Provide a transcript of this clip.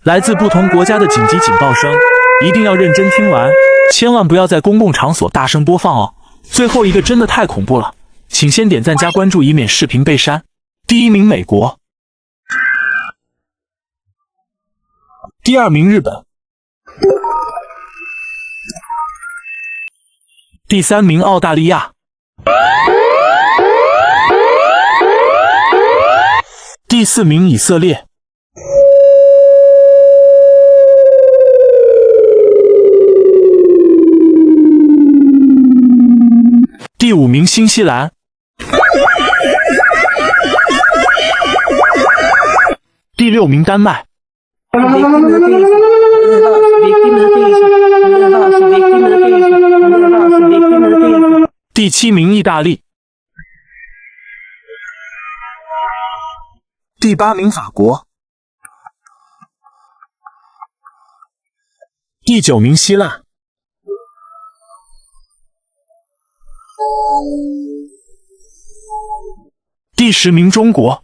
来自不同国家的紧急警报声，一定要认真听完，千万不要在公共场所大声播放哦。最后一个真的太恐怖了，请先点赞加关注，以免视频被删。第1名美国，第2名日本，第3名澳大利亚，第4名以色列，第5名新西兰，第6名丹麦，第7名意大利，第8名法国，第9名希腊，第10名中国。